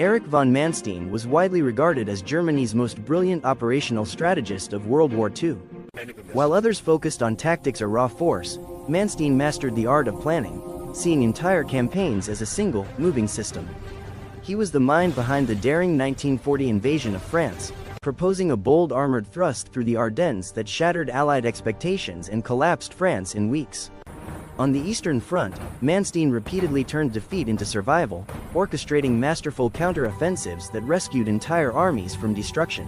Erich von Manstein was widely regarded as Germany's most brilliant operational strategist of World War II. While others focused on tactics or raw force, Manstein mastered the art of planning, seeing entire campaigns as a single, moving system. He was the mind behind the daring 1940 invasion of France, proposing a bold armored thrust through the Ardennes that shattered Allied expectations and collapsed France in weeks. On the Eastern Front, Manstein repeatedly turned defeat into survival, orchestrating masterful counter-offensives that rescued entire armies from destruction.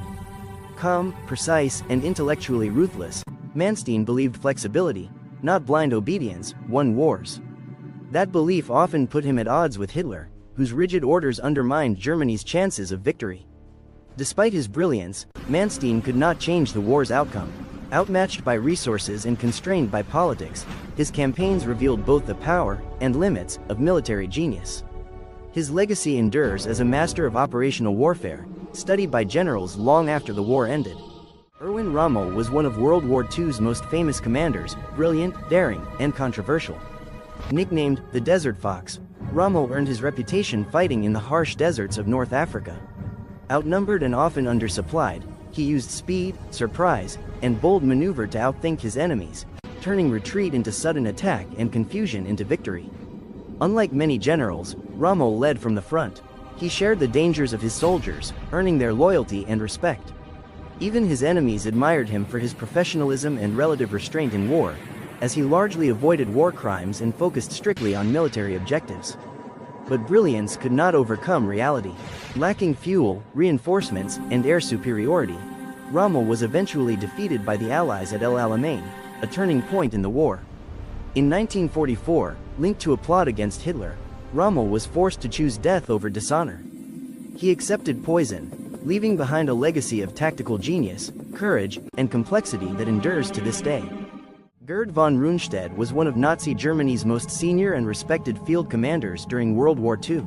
Calm, precise, and intellectually ruthless, Manstein believed flexibility, not blind obedience, won wars. That belief often put him at odds with Hitler, whose rigid orders undermined Germany's chances of victory. Despite his brilliance, Manstein could not change the war's outcome. Outmatched by resources and constrained by politics, his campaigns revealed both the power and limits of military genius. His legacy endures as a master of operational warfare, studied by generals long after the war ended. Erwin Rommel was one of World War II's most famous commanders, brilliant, daring, and controversial. Nicknamed the Desert Fox, Rommel earned his reputation fighting in the harsh deserts of North Africa. Outnumbered and often undersupplied, he used speed, surprise, and bold maneuver to outthink his enemies, turning retreat into sudden attack and confusion into victory. Unlike many generals, Rommel led from the front. He shared the dangers of his soldiers, earning their loyalty and respect. Even his enemies admired him for his professionalism and relative restraint in war, as he largely avoided war crimes and focused strictly on military objectives. But brilliance could not overcome reality. Lacking fuel, reinforcements, and air superiority, Rommel was eventually defeated by the Allies at El Alamein, a turning point in the war. In 1944, linked to a plot against Hitler, Rommel was forced to choose death over dishonor. He accepted poison, leaving behind a legacy of tactical genius, courage, and complexity that endures to this day. Gerd von Rundstedt was one of Nazi Germany's most senior and respected field commanders during World War II.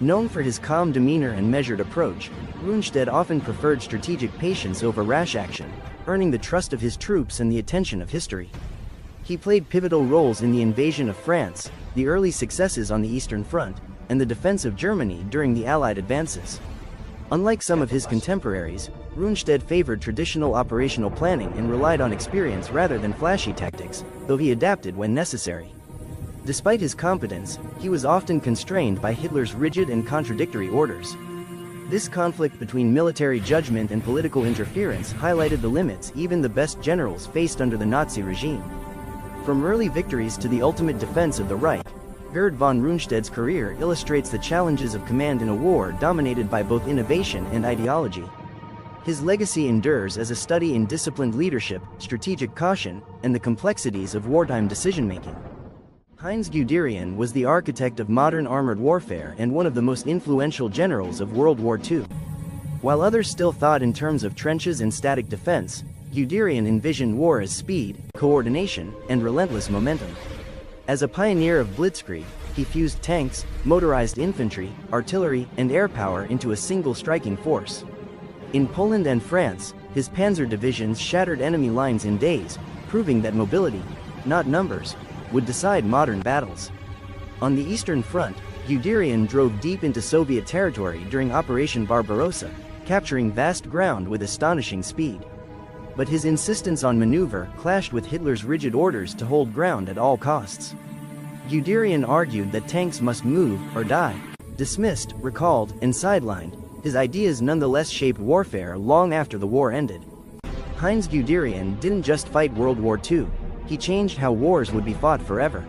Known for his calm demeanor and measured approach, Rundstedt often preferred strategic patience over rash action, earning the trust of his troops and the attention of history. He played pivotal roles in the invasion of France, the early successes on the Eastern Front, and the defense of Germany during the Allied advances. Unlike some of his contemporaries, Rundstedt favored traditional operational planning and relied on experience rather than flashy tactics, though he adapted when necessary. Despite his competence, he was often constrained by Hitler's rigid and contradictory orders. This conflict between military judgment and political interference highlighted the limits even the best generals faced under the Nazi regime. From early victories to the ultimate defense of the Reich, Gerd von Rundstedt's career illustrates the challenges of command in a war dominated by both innovation and ideology. His legacy endures as a study in disciplined leadership, strategic caution, and the complexities of wartime decision-making. Heinz Guderian was the architect of modern armored warfare and one of the most influential generals of World War II. While others still thought in terms of trenches and static defense, Guderian envisioned war as speed, coordination, and relentless momentum. As a pioneer of Blitzkrieg, he fused tanks, motorized infantry, artillery, and air power into a single striking force. In Poland and France, his panzer divisions shattered enemy lines in days, proving that mobility, not numbers, would decide modern battles. On the Eastern Front, Guderian drove deep into Soviet territory during Operation Barbarossa, capturing vast ground with astonishing speed. But his insistence on maneuver clashed with Hitler's rigid orders to hold ground at all costs. Guderian argued that tanks must move or die. Dismissed, recalled, and sidelined, his ideas nonetheless shaped warfare long after the war ended. Heinz Guderian didn't just fight World War II, he changed how wars would be fought forever.